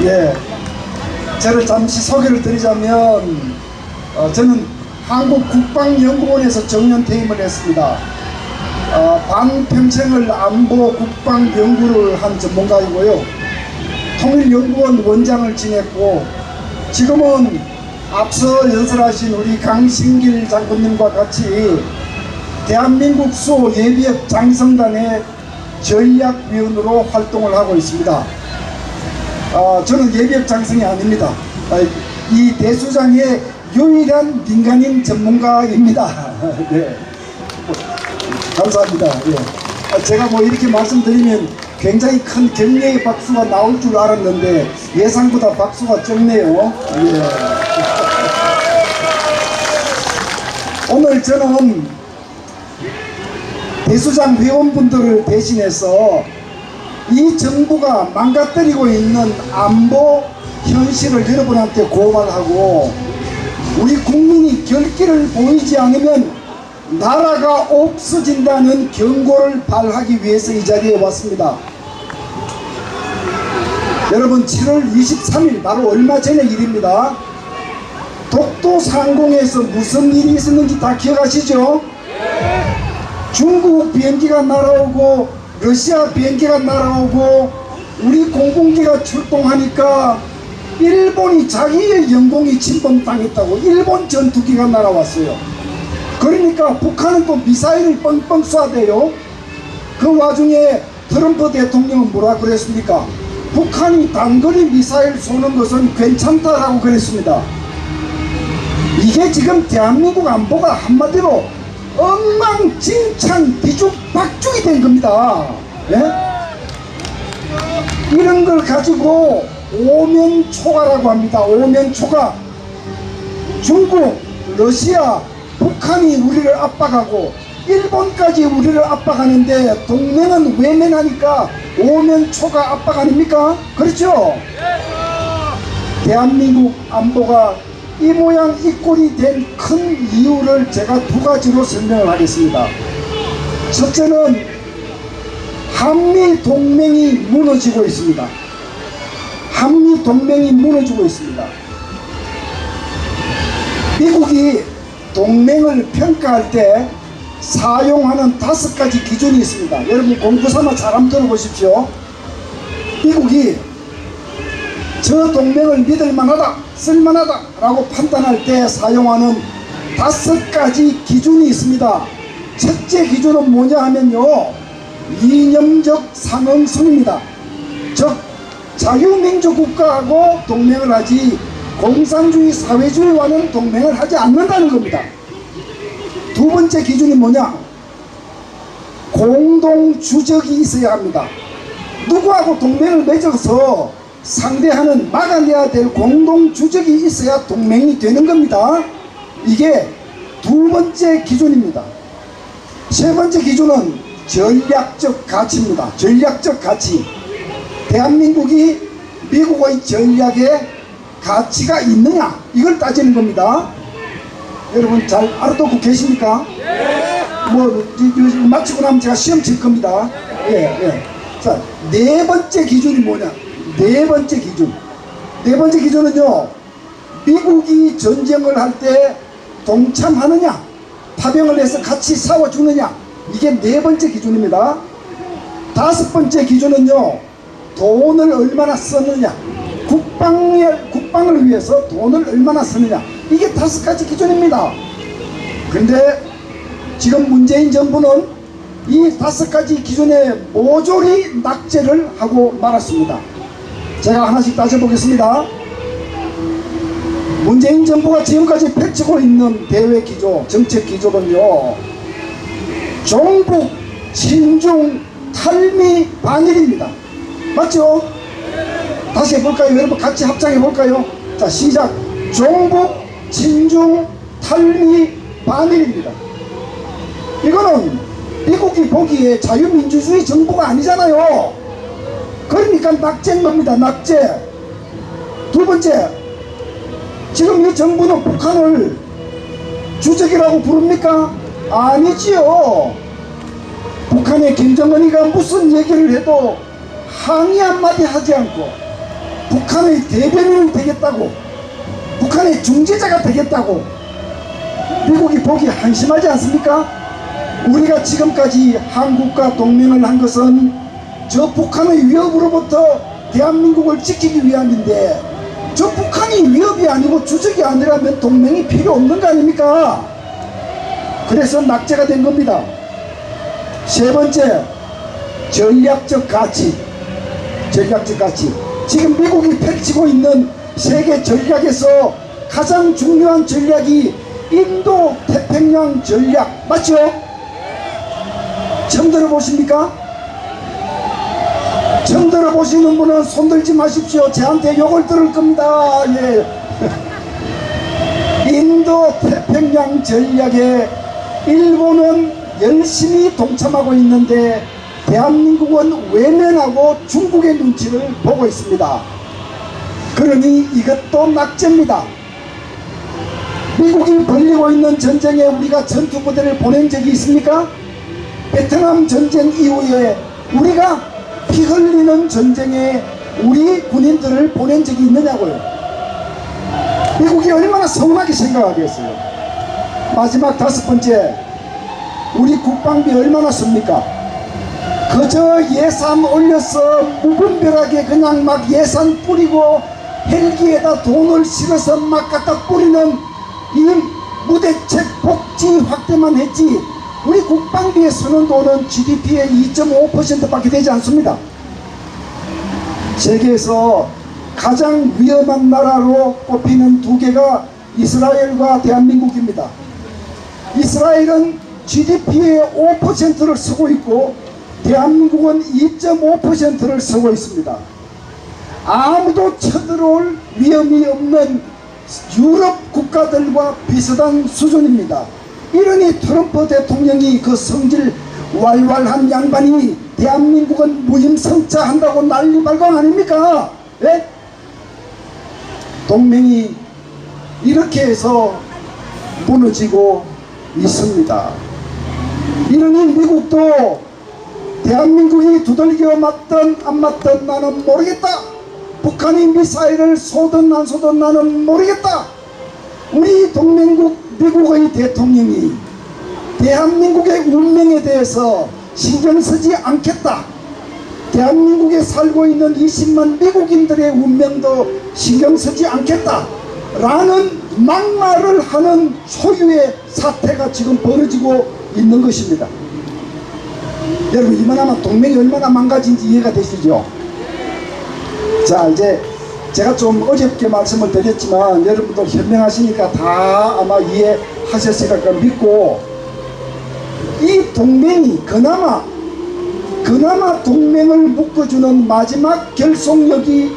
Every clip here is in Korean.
예, 저를 잠시 소개를 드리자면 저는 한국국방연구원에서 정년퇴임을 했습니다. 반평생을 안보 국방 연구를 한 전문가이고요. 통일연구원 원장을 지냈고, 지금은 앞서 연설하신 우리 강신길 장군님과 같이 대한민국 수호 예비역 장성단의 전략위원으로 활동을 하고 있습니다. 저는 예비역 장성이 아닙니다. 이 대수장의 유일한 민간인 전문가입니다. 네. 감사합니다. 예. 제가 뭐 이렇게 말씀드리면 굉장히 큰 격려의 박수가 나올 줄 알았는데 예상보다 박수가 적네요. 예. 오늘 저는 대수장 회원분들을 대신해서 이 정부가 망가뜨리고 있는 안보 현실을 여러분한테 고발하고, 우리 국민이 결기를 보이지 않으면 나라가 없어진다는 경고를 발하기 위해서 이 자리에 왔습니다. 여러분, 7월 23일 바로 얼마 전의 일입니다. 독도 상공에서 무슨 일이 있었는지 다 기억하시죠? 중국 비행기가 날아오고 러시아 비행기가 날아오고 우리 공군기가 출동하니까 일본이 자기의 영공이 침범당했다고 일본 전투기가 날아왔어요. 그러니까 북한은 또 미사일을 뻥뻥 쏴대요. 그 와중에 트럼프 대통령은 뭐라 그랬습니까? 북한이 단거리 미사일 쏘는 것은 괜찮다라고 그랬습니다. 이게 지금 대한민국 안보가 한마디로 엉망진창 뒤죽박죽이 된 겁니다. 예? 이런 걸 가지고 오면초가라고 합니다. 오면초가. 중국, 러시아, 북한이 우리를 압박하고 일본까지 우리를 압박하는데 동맹은 외면하니까 오면초가 압박 아닙니까? 그렇죠? 대한민국 안보가 이 모양 이 꼴이 된 큰 이유를 제가 두 가지로 설명을 하겠습니다. 첫째는 한미 동맹이 무너지고 있습니다. 한미 동맹이 무너지고 있습니다. 미국이 동맹을 평가할 때 사용하는 5가지 기준이 있습니다. 여러분 공부삼아 잘 한번 들어보십시오. 미국이 저 동맹을 믿을만하다, 쓸만하다 라고 판단할 때 사용하는 5가지 기준이 있습니다. 첫째 기준은 뭐냐 하면요, 이념적 상응성입니다. 즉 자유민주 국가하고 동맹을 하지 공산주의 사회주의와는 동맹을 하지 않는다는 겁니다. 두 번째 기준이 뭐냐, 공동주적이 있어야 합니다. 누구하고 동맹을 맺어서 상대하는 막아내야 될 공동주적이 있어야 동맹이 되는 겁니다. 이게 두 번째 기준입니다. 세 번째 기준은 전략적 가치입니다. 전략적 가치. 대한민국이 미국의 전략에 가치가 있느냐, 이걸 따지는 겁니다. 여러분 잘 알아듣고 계십니까? 뭐 마치고 나면 제가 시험 칠 겁니다. 자, 네 번째 기준이 뭐냐? 네 번째 기준은요, 미국이 전쟁을 할 때 동참하느냐, 파병을 해서 같이 싸워 죽느냐, 이게 네 번째 기준입니다. 다섯 번째 기준은요, 돈을 얼마나 썼느냐, 국방을 위해서 돈을 얼마나 썼느냐, 이게 5가지 기준입니다. 근데 지금 문재인 정부는 이 5가지 기준에 모조리 낙제를 하고 말았습니다. 제가 하나씩 따져보겠습니다. 문재인 정부가 지금까지 펼치고 있는 대외 기조, 정책 기조는요, 종북, 친중, 탈미, 반일입니다. 맞죠? 다시 해볼까요? 여러분 같이 합창해볼까요? 자, 시작. 종북, 친중, 탈미, 반일입니다. 이거는 미국이 보기에 자유민주주의 정부가 아니잖아요. 그러니까 낙제인 겁니다. 낙제. 두 번째, 지금 이 정부는 북한을 주적이라고 부릅니까? 아니지요. 북한의 김정은이가 무슨 얘기를 해도 항의 한마디 하지 않고 북한의 대변인이 되겠다고, 북한의 중재자가 되겠다고 미국이 보기 한심하지 않습니까? 우리가 지금까지 한국과 동맹을 한 것은 저 북한의 위협으로부터 대한민국을 지키기 위함인데, 저 북한이 위협이 아니고 주적이 아니라면 동맹이 필요 없는 거 아닙니까? 그래서 낙제가 된 겁니다. 세 번째, 전략적 가치. 전략적 가치. 지금 미국이 펼치고 있는 세계 전략에서 가장 중요한 전략이 인도 태평양 전략 맞죠? 처음 들어보십니까? 처음 들어보시는 분은 손들지 마십시오. 저한테 욕을 들을 겁니다. 예. 인도 태평양 전략에 일본은 열심히 동참하고 있는데 대한민국은 외면하고 중국의 눈치를 보고 있습니다. 그러니 이것도 낙제입니다. 미국이 벌리고 있는 전쟁에 우리가 전투부대를 보낸 적이 있습니까? 베트남 전쟁 이후에 우리가 피 흘리는 전쟁에 우리 군인들을 보낸 적이 있느냐고요. 미국이 얼마나 서운하게 생각하겠어요. 마지막 다섯 번째, 우리 국방비 얼마나 씁니까? 그저 예산 올려서 무분별하게 그냥 막 예산 뿌리고 헬기에다 돈을 실어서 막 갖다 뿌리는 이 무대책 복지 확대만 했지, 우리 국방비에 쓰는 돈은 GDP의 2.5%밖에 되지 않습니다. 세계에서 가장 위험한 나라로 꼽히는 두 개가 이스라엘과 대한민국입니다. 이스라엘은 GDP의 5%를 쓰고 있고 대한민국은 2.5%를 쓰고 있습니다. 아무도 쳐들어올 위험이 없는 유럽 국가들과 비슷한 수준입니다. 이러니 트럼프 대통령이 그 성질 왈왈한 양반이 대한민국은 무임승차한다고 난리발광 아닙니까? 예? 동맹이 이렇게 해서 무너지고 있습니다. 이러니 미국도 대한민국이 두들겨 맞든 안 맞든 나는 모르겠다. 북한이 미사일을 쏘든 안 쏘든 나는 모르겠다. 우리 동맹국 미국의 대통령이 대한민국의 운명에 대해서 신경 쓰지 않겠다. 대한민국에 살고 있는 20만 미국인들의 운명도 신경 쓰지 않겠다 라는 막말을 하는 소유의 사태가 지금 벌어지고 있는 것입니다. 여러분, 이만하면 동맹이 얼마나 망가진지 이해가 되시죠? 자, 이제 제가 좀 어렵게 말씀을 드렸지만 여러분들 현명하시니까 다 아마 이해하셨을 까 믿고, 이 동맹이 그나마 동맹을 묶어주는 마지막 결속력이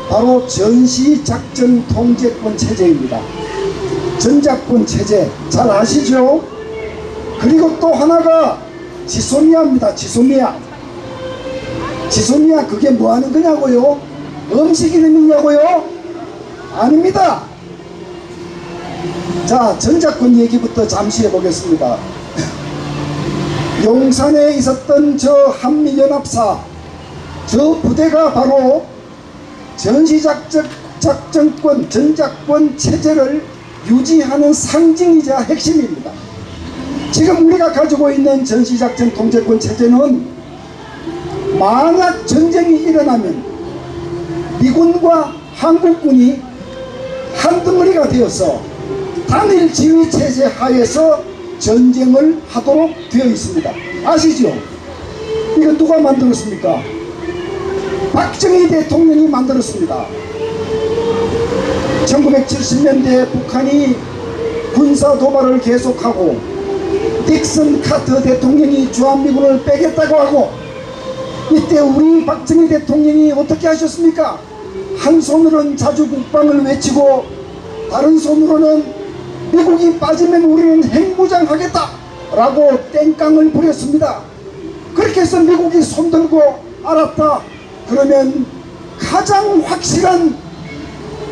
바로 전시작전 통제권 체제입니다. 전작권 체제 잘 아시죠? 그리고 또 하나가 지소미아입니다. 지소미아 그게 뭐 하는 거냐고요? 음식 이름이냐고요? 아닙니다. 자, 전작권 얘기부터 잠시 해보겠습니다. 용산에 있었던 저 한미연합사, 저 부대가 바로 전시작전권, 전작권 체제를 유지하는 상징이자 핵심입니다. 지금 우리가 가지고 있는 전시작전 통제권 체제는 만약 전쟁이 일어나면 미군과 한국군이 한덩어리가 되어서 단일 지휘 체제 하에서 전쟁을 하도록 되어 있습니다. 아시죠? 이거 누가 만들었습니까? 박정희 대통령이 만들었습니다. 1970년대에 북한이 군사 도발을 계속하고 닉슨 카터 대통령이 주한미군을 빼겠다고 하고, 이때 우리 박정희 대통령이 어떻게 하셨습니까? 한 손으로는 자주국방을 외치고 다른 손으로는 미국이 빠지면 우리는 핵무장하겠다 라고 땡깡을 부렸습니다. 그렇게 해서 미국이 손들고 알았다 그러면 가장 확실한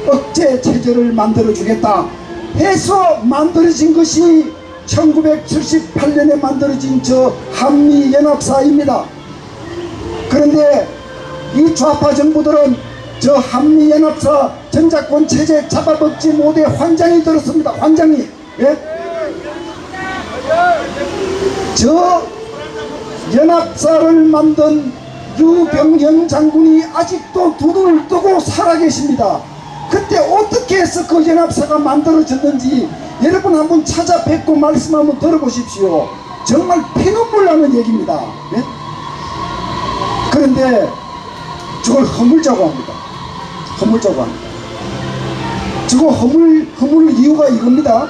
억제 체제를 만들어 주겠다 해서 만들어진 것이 1978년에 만들어진 저 한미연합사입니다. 그런데 이 좌파 정부들은 저 한미연합사 전작권 체제 잡아먹지 못해 환장이 들었습니다. 환장이. 예? 저 연합사를 만든 유병현 장군이 아직도 두 눈을 뜨고 살아계십니다. 그때 어떻게 해서 그 연합사가 만들어졌는지 여러분 한번 찾아뵙고 말씀 한번 들어보십시오. 정말 피눈물 나는 얘기입니다. 네? 그런데 저걸 허물자고 합니다. 허물자고 합니다. 저거 허물 이유가 이겁니다.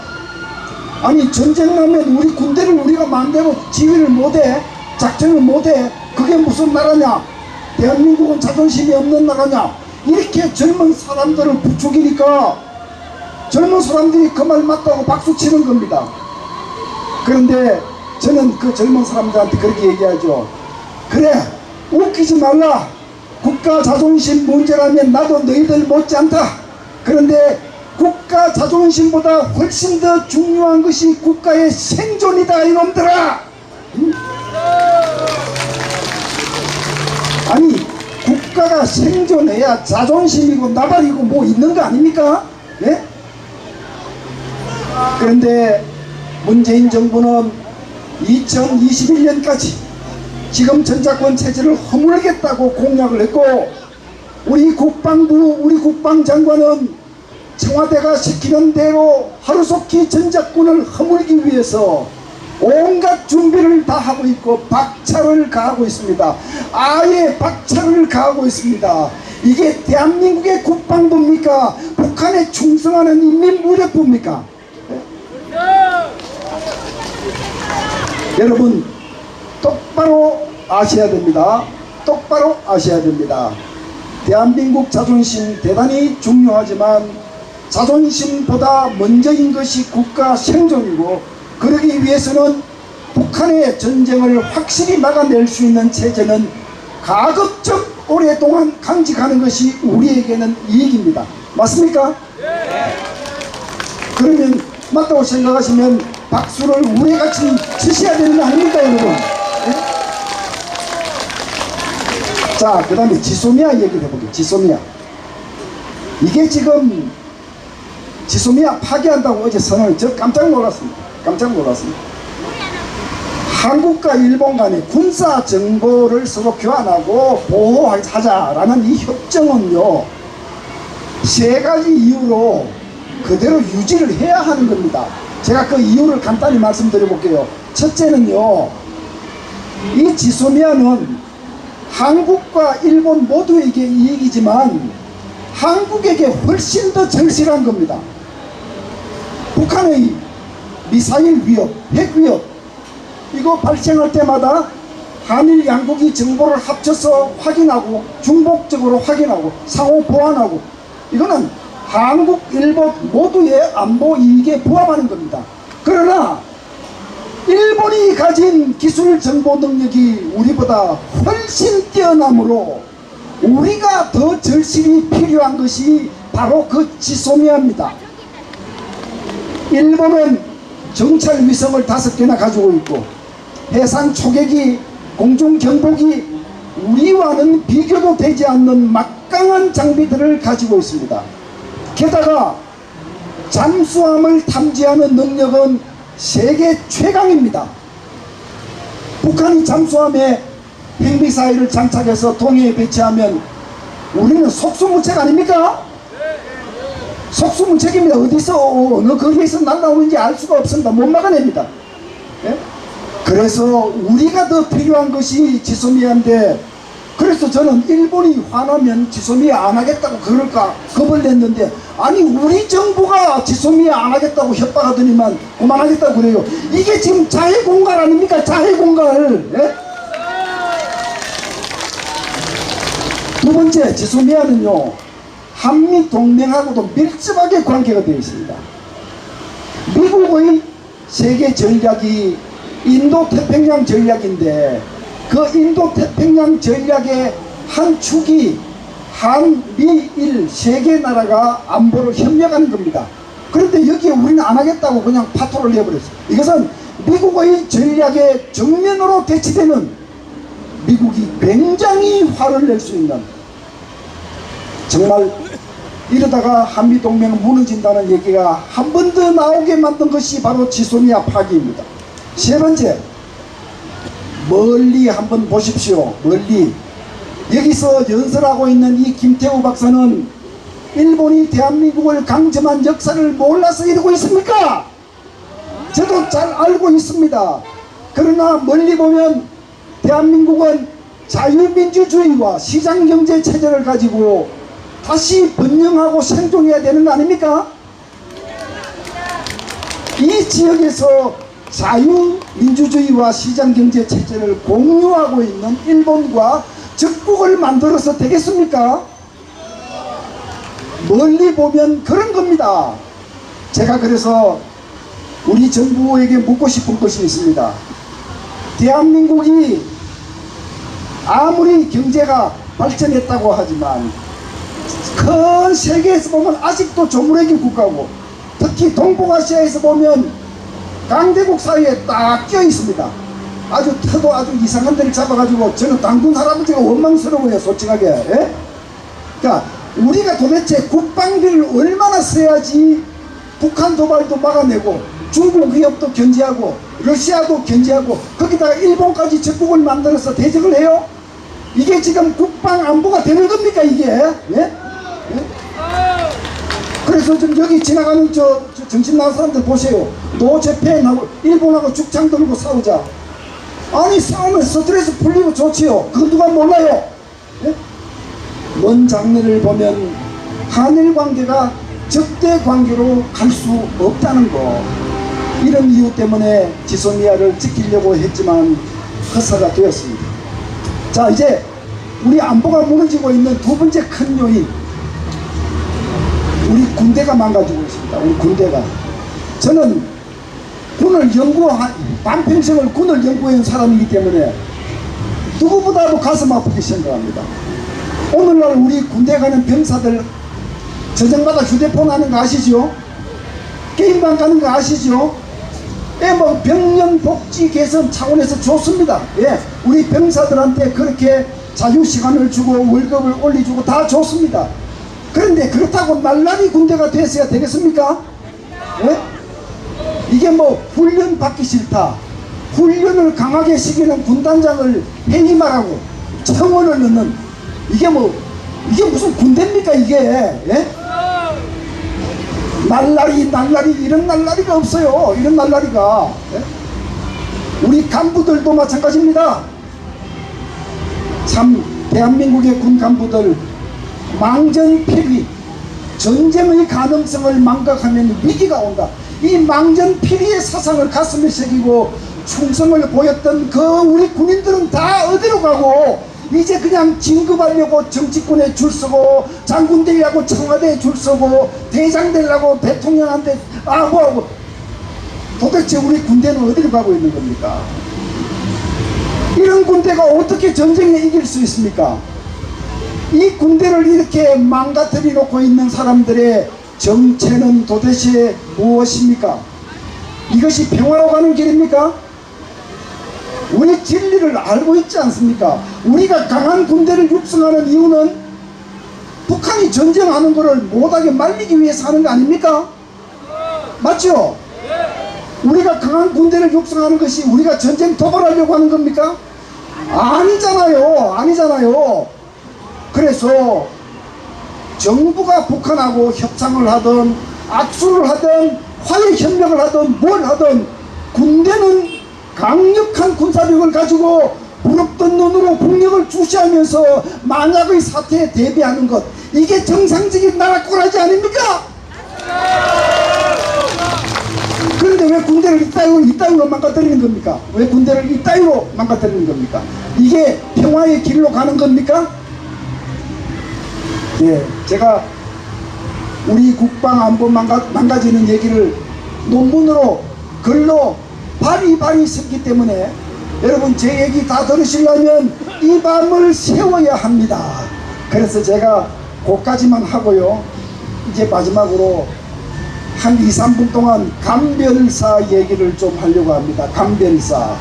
아니 전쟁 나면 우리 군대를 우리가 마음대로 지휘를 못해, 작전을 못해. 그게 무슨 나라냐? 대한민국은 자존심이 없는 나라냐? 이렇게 젊은 사람들을 부추기니까 젊은 사람들이 그 말 맞다고 박수치는 겁니다. 그런데 저는 그 젊은 사람들한테 그렇게 얘기하죠. 그래, 웃기지 말라. 국가 자존심 문제라면 나도 너희들 못지않다. 그런데 국가 자존심보다 훨씬 더 중요한 것이 국가의 생존이다, 이놈들아. 응? 아니, 국가가 생존해야 자존심이고 나발이고 뭐 있는 거 아닙니까? 예? 그런데 문재인 정부는 2021년까지 지금 전작권 체제를 허물겠다고 공약을 했고, 우리 국방부, 우리 국방장관은 청와대가 시키는 대로 하루속히 전작권을 허물기 위해서 온갖 준비를 다 하고 있고 박차를 가하고 있습니다. 아예 박차를 가하고 있습니다. 이게 대한민국의 국방부입니까? 북한에 충성하는 인민무력부입니까? 네? 여러분 똑바로 아셔야 됩니다. 똑바로 아셔야 됩니다. 대한민국 자존심 대단히 중요하지만 자존심보다 먼저인 것이 국가 생존이고, 그러기 위해서는 북한의 전쟁을 확실히 막아낼 수 있는 체제는 가급적 오랫동안 강직하는 것이 우리에게는 이익입니다. 맞습니까? 네. 그러면 맞다고 생각하시면 박수를 우레같이 치셔야 되는 거 아닙니까, 여러분? 네? 자, 그 다음에 지소미아 얘기를 해볼게요. 지소미아. 이게 지금 지소미아 파기한다고 어제 선언을, 저 깜짝 놀랐습니다. 깜짝 놀랐습니다. 한국과 일본 간의 군사 정보를 서로 교환하고 보호하자라는 이 협정은요, 세 가지 이유로 그대로 유지를 해야 하는 겁니다. 제가 그 이유를 간단히 말씀드려 볼게요. 첫째는요, 이 지소미아는 한국과 일본 모두에게 이익이지만 한국에게 훨씬 더 절실한 겁니다. 북한의 미사일 위협, 핵 위협, 이거 발생할 때마다 한일 양국이 정보를 합쳐서 확인하고 중복적으로 확인하고 상호 보완하고, 이거는 한국, 일본 모두의 안보 이익에 부합하는 겁니다. 그러나 일본이 가진 기술 정보 능력이 우리보다 훨씬 뛰어나므로 우리가 더 절실히 필요한 것이 바로 그 지소미아입니다. 일본은 정찰 위성을 5개나 가지고 있고 해상 초계기, 공중 경보기, 우리와는 비교도 되지 않는 막강한 장비들을 가지고 있습니다. 게다가 잠수함을 탐지하는 능력은 세계 최강입니다. 북한이 잠수함에 핵미사일을 장착해서 동해에 배치하면 우리는 속수무책 아닙니까? 속수무책입니다. 어디서 어느 거리에서 날아오는지 알 수가 없습니다. 못 막아냅니다. 예? 그래서 우리가 더 필요한 것이 지소미아인데, 그래서 저는 일본이 화나면 지소미아 안 하겠다고 그럴까 겁을 냈는데, 아니 우리 정부가 지소미아 안 하겠다고 협박하더니만 그만하겠다고 그래요. 이게 지금 자해공갈 아닙니까? 자해공갈. 예? 두 번째, 지소미아는요, 한미동맹하고도 밀접하게 관계가 되어 있습니다. 미국의 세계 전략이 인도태평양 전략인데, 그 인도태평양 전략의 한 축이 한미일 세 개 나라가 안보를 협력하는 겁니다. 그런데 여기에 우리는 안 하겠다고 그냥 파토를 내버렸어요. 이것은 미국의 전략에 정면으로 대치되는, 미국이 굉장히 화를 낼 수 있는 정말 이러다가 한미동맹 무너진다는 얘기가 한 번 더 나오게 만든 것이 바로 지소미아 파기입니다. 세 번째, 멀리 한번 보십시오. 멀리 여기서 연설하고 있는 이 김태우 박사는 일본이 대한민국을 강점한 역사를 몰라서 이러고 있습니까? 저도 잘 알고 있습니다. 그러나 멀리 보면 대한민국은 자유민주주의와 시장경제 체제를 가지고 다시 번영하고 생존해야 되는 거 아닙니까? 이 지역에서 자유민주주의와 시장경제 체제를 공유하고 있는 일본과 적국을 만들어서 되겠습니까? 멀리 보면 그런 겁니다. 제가 그래서 우리 정부에게 묻고 싶은 것이 있습니다. 대한민국이 아무리 경제가 발전했다고 하지만 큰 세계에서 보면 아직도 조물애기 국가고, 특히 동북아시아에서 보면 강대국 사이에 딱 껴 있습니다. 아주 터도 아주 이상한 데를 잡아가지고 저는 당군 할아버지가 원망스러워요, 솔직하게. 예? 그러니까 우리가 도대체 국방비를 얼마나 써야지 북한 도발도 막아내고 중국 위협도 견제하고 러시아도 견제하고 거기다가 일본까지 적국을 만들어서 대적을 해요? 이게 지금 국방 안보가 되는 겁니까 이게? 예? 그래서 좀 여기 지나가는 저 정신 나간 사람들 보세요. 노재팬하고 일본하고 죽창 들고 싸우자. 아니 싸우면 스트레스 풀리고 좋지요. 그거 누가 몰라요? 예? 먼 장래를 보면 한일 관계가 적대 관계로 갈 수 없다는 거, 이런 이유 때문에 지소미아를 지키려고 했지만 헛사가 되었습니다. 자, 이제 우리 안보가 무너지고 있는 두 번째 큰 요인, 우리 군대가 망가지고 있습니다. 우리 군대가. 저는 군을 반평생을 군을 연구한 사람이기 때문에 누구보다도 가슴 아프게 생각합니다. 오늘날 우리 군대 가는 병사들 저녁마다 휴대폰 하는 거 아시죠? 게임방 가는 거 아시죠? 예, 뭐 병영 복지 개선 차원에서 좋습니다. 예, 우리 병사들한테 그렇게 자유시간을 주고 월급을 올려주고 다 좋습니다. 그런데 그렇다고 날라리 군대가 됐어야 되겠습니까? 예? 이게 뭐 훈련 받기 싫다, 훈련을 강하게 시키는 군단장을 해임하라고 청원을 넣는, 이게 무슨 군대입니까 이게? 예? 날라리 이런 날라리가 없어요. 이런 날라리가. 예? 우리 간부들도 마찬가지입니다. 참 대한민국의 군 간부들 망전필위, 전쟁의 가능성을 망각하면 위기가 온다, 이 망전필위의 사상을 가슴에 새기고 충성을 보였던 그 우리 군인들은 다 어디로 가고 이제 그냥 진급하려고 정치권에 줄 서고 장군 되려고 청와대에 줄 서고 대장 되려고 대통령한테 아부하고, 도대체 우리 군대는 어디로 가고 있는 겁니까? 이런 군대가 어떻게 전쟁에 이길 수 있습니까? 이 군대를 이렇게 망가뜨려 놓고 있는 사람들의 정체는 도대체 무엇입니까? 이것이 평화로 가는 길입니까? 우리 진리를 알고 있지 않습니까? 우리가 강한 군대를 육성하는 이유는 북한이 전쟁하는 것을 못하게 말리기 위해서 하는 거 아닙니까? 맞죠? 우리가 강한 군대를 육성하는 것이 우리가 전쟁 도발하려고 하는 겁니까? 아니잖아요. 그래서 정부가 북한하고 협상을 하든 악수를 하든 화해협력을 하든 뭘 하든 군대는 강력한 군사력을 가지고 부럽던 눈으로 국력을 주시하면서 만약의 사태에 대비하는 것, 이게 정상적인 나라 꼴하지 아닙니까? 그런데 왜 군대를 이따위로 망가뜨리는 겁니까? 왜 군대를 이따위로 망가뜨리는 겁니까? 이게 평화의 길로 가는 겁니까? 예, 제가 우리 국방 안보 망가지는 얘기를 논문으로 글로 바리바리 썼기 때문에 여러분 제 얘기 다 들으시려면 이 밤을 세워야 합니다. 그래서 제가 그까지만 하고요, 이제 마지막으로 한 2~3분 동안 감별사 얘기를 좀 하려고 합니다. 감별사.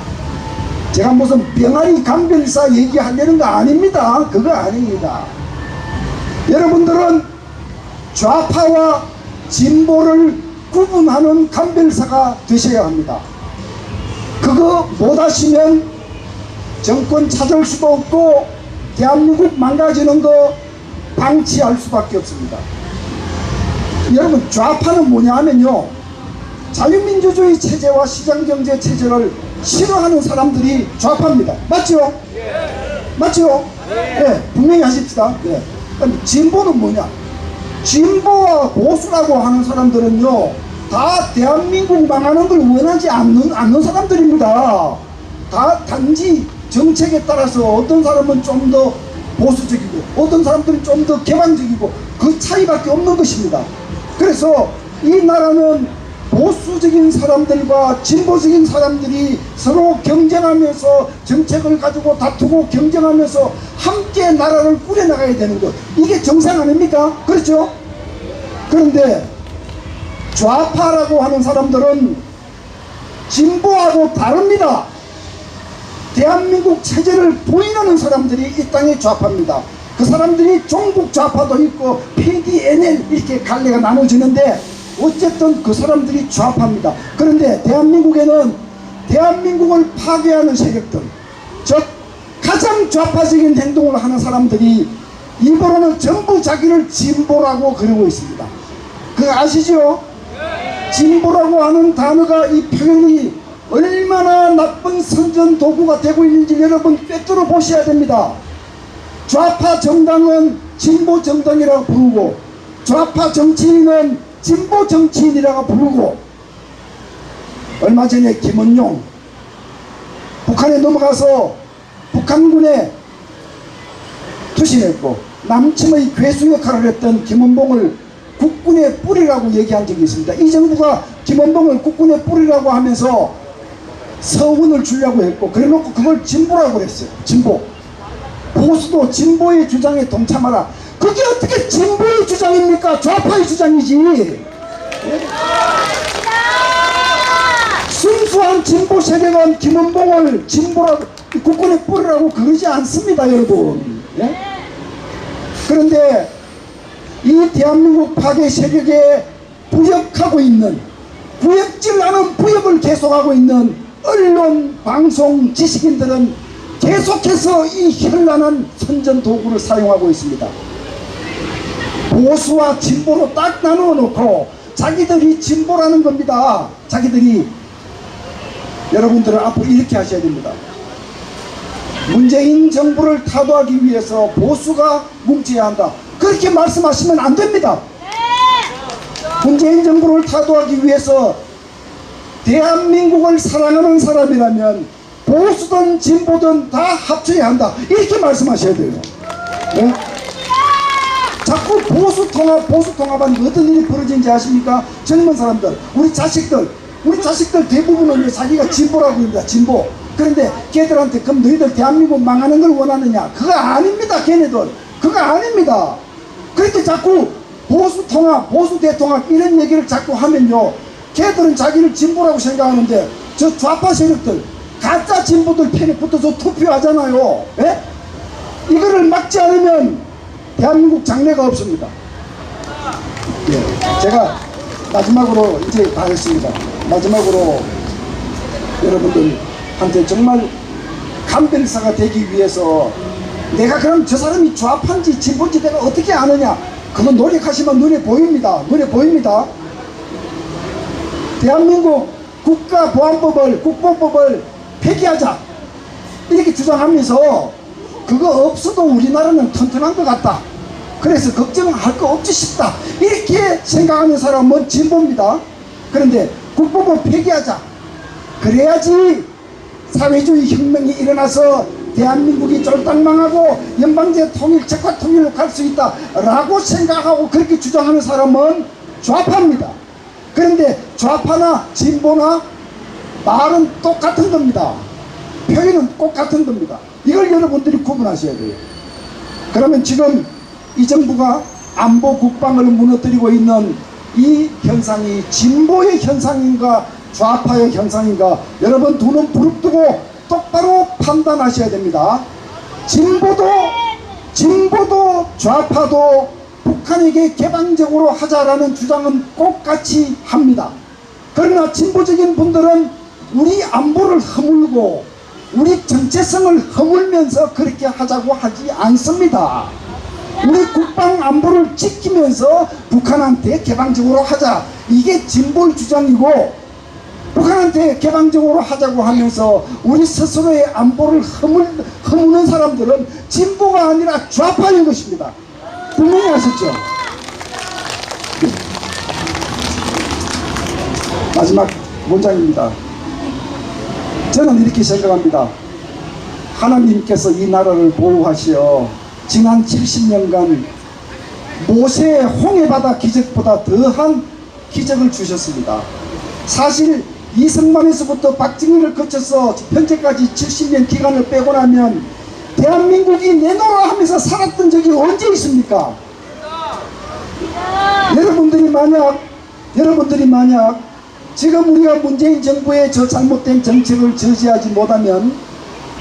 제가 무슨 병아리 감별사 얘기하려는 거 아닙니다. 그거 아닙니다. 여러분들은 좌파와 진보를 구분하는 감별사가 되셔야 합니다. 그거 못하시면 정권 찾을 수도 없고 대한민국 망가지는 거 방치할 수밖에 없습니다. 여러분, 좌파는 뭐냐 하면요, 자유민주주의 체제와 시장경제 체제를 싫어하는 사람들이 좌파입니다. 맞죠? 맞죠? 네, 분명히 하십시다. 네. 진보는 뭐냐? 진보와 보수라고 하는 사람들은요, 다 대한민국 망하는 걸 원하지 않는 사람들입니다. 다 단지 정책에 따라서 어떤 사람은 좀 더 보수적이고 어떤 사람들은 좀 더 개방적이고 그 차이밖에 없는 것입니다. 그래서 이 나라는 보수적인 사람들과 진보적인 사람들이 서로 경쟁하면서 정책을 가지고 다투고 경쟁하면서 함께 나라를 꾸려나가야 되는 것, 이게 정상 아닙니까? 그렇죠? 그런데 좌파라고 하는 사람들은 진보하고 다릅니다. 대한민국 체제를 부인하는 사람들이 이 땅의 좌파입니다. 그 사람들이 종북 좌파도 있고 PDNL 이렇게 갈래가 나눠지는데 어쨌든 그 사람들이 좌파입니다. 그런데 대한민국에는 대한민국을 파괴하는 세력들, 즉 가장 좌파적인 행동을 하는 사람들이 입으로는 전부 자기를 진보라고 그러고 있습니다. 그거 아시죠? 진보라고 하는 단어가, 이 표현이 얼마나 나쁜 선전 도구가 되고 있는지 여러분 꿰뚫어 보셔야 됩니다. 좌파 정당은 진보 정당이라고 부르고 좌파 정치인은 진보 정치인이라고 부르고, 얼마 전에 김원용 북한에 넘어가서 북한군에 투신했고 남침의 괴수 역할을 했던 김원봉을 국군의 뿌리라고 얘기한 적이 있습니다. 이 정부가 김원봉을 국군의 뿌리라고 하면서 서훈을 주려고 했고, 그래놓고 그걸 진보라고 그랬어요. 진보. 보수도 진보의 주장에 동참하라. 그게 어떻게 진보의 주장입니까? 좌파의 주장이지. 순수한 진보 세력은 김원봉을 진보라고, 국군의 뿌리라고 그러지 않습니다, 여러분. 예? 그런데 이 대한민국 파괴 세력에 부역하고 있는, 부역질하는 부역을 계속하고 있는 언론, 방송, 지식인들은 계속해서 이 현란한 선전 도구를 사용하고 있습니다. 보수와 진보로 딱 나누어 놓고 자기들이 진보라는 겁니다. 자기들이. 여러분들은 앞으로 이렇게 하셔야 됩니다. 문재인 정부를 타도하기 위해서 보수가 뭉쳐야 한다, 그렇게 말씀하시면 안 됩니다. 문재인 정부를 타도하기 위해서 대한민국을 사랑하는 사람이라면 보수든 진보든 다 합쳐야 한다, 이렇게 말씀하셔야 돼요. 네? 자꾸 보수 통합은 어떤 일이 벌어진지 아십니까? 젊은 사람들, 우리 자식들 대부분은 자기가 진보라고 합니다. 진보. 그런데 걔들한테 그럼 너희들 대한민국 망하는 걸 원하느냐? 그거 아닙니다. 걔네들 그거 아닙니다. 그렇게 자꾸 보수 통합, 보수 대통합 이런 얘기를 자꾸 하면요, 걔들은 자기를 진보라고 생각하는데 저 좌파 세력들, 가짜 진보들 편에 붙어서 투표하잖아요. 예? 이거를 막지 않으면 대한민국 장래가 없습니다. 예, 제가 마지막으로 이제 다 했습니다. 마지막으로 여러분들한테 정말 감별사가 되기 위해서, 내가 그럼 저 사람이 좌파인지 진보인지 내가 어떻게 아느냐? 그건 노력하시면 눈에 보입니다. 눈에 보입니다. 대한민국 국가보안법을 폐기하자 이렇게 주장하면서 그거 없어도 우리나라는 튼튼한 것 같다, 그래서 걱정할 거 없지 싶다, 이렇게 생각하는 사람은 진보입니다. 그런데 국법을 폐기하자, 그래야지 사회주의 혁명이 일어나서 대한민국이 쫄딱 망하고 연방제 통일, 적화 통일로 갈 수 있다 라고 생각하고 그렇게 주장하는 사람은 좌파입니다. 그런데 좌파나 진보나 말은 똑같은 겁니다. 표현은 똑같은 겁니다. 이걸 여러분들이 구분하셔야 돼요. 그러면 지금 이 정부가 안보 국방을 무너뜨리고 있는 이 현상이 진보의 현상인가 좌파의 현상인가, 여러분 두 눈 부릅뜨고 똑바로 판단하셔야 됩니다. 진보도 좌파도 북한에게 개방적으로 하자라는 주장은 똑같이 합니다. 그러나 진보적인 분들은 우리 안보를 허물고 우리 정체성을 허물면서 그렇게 하자고 하지 않습니다. 우리 국방 안보를 지키면서 북한한테 개방적으로 하자, 이게 진보의 주장이고, 북한한테 개방적으로 하자고 하면서 우리 스스로의 안보를 허무는 사람들은 진보가 아니라 좌파인 것입니다. 분명히 아셨죠? 마지막 문장입니다. 저는 이렇게 생각합니다. 하나님께서 이 나라를 보호하시어 지난 70년간 모세의 홍해바다 기적보다 더한 기적을 주셨습니다. 사실 이승만에서부터 박정희를 거쳐서 현재까지 70년 기간을 빼고 나면 대한민국이 내놓으라 하면서 살았던 적이 언제 있습니까? 여러분들이 만약 지금 우리가 문재인 정부의 저 잘못된 정책을 저지하지 못하면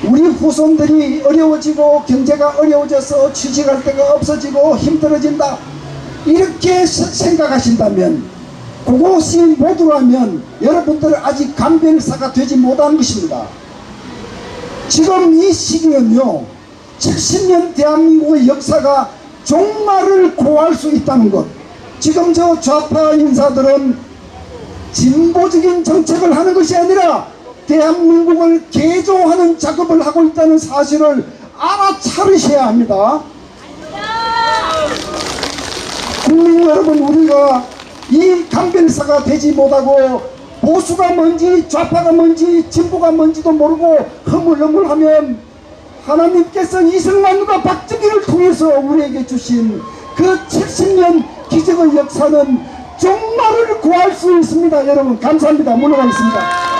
우리 후손들이 어려워지고 경제가 어려워져서 취직할 데가 없어지고 힘들어진다, 이렇게 생각하신다면, 그것이 모두라면 여러분들은 아직 간병사가 되지 못한 것입니다. 지금 이 시기는요, 70년 대한민국의 역사가 종말을 고할 수 있다는 것, 지금 저 좌파 인사들은 진보적인 정책을 하는 것이 아니라 대한민국을 개조하는 작업을 하고 있다는 사실을 알아차리셔야 합니다. 국민 여러분, 우리가 이 간병사가 되지 못하고 보수가 뭔지 좌파가 뭔지 진보가 뭔지도 모르고 허물허물하면 하나님께서 이승만과 박정희를 통해서 우리에게 주신 그 70년 기적의 역사는 종말을 구할 수 있습니다. 여러분, 감사합니다. 물러가겠습니다.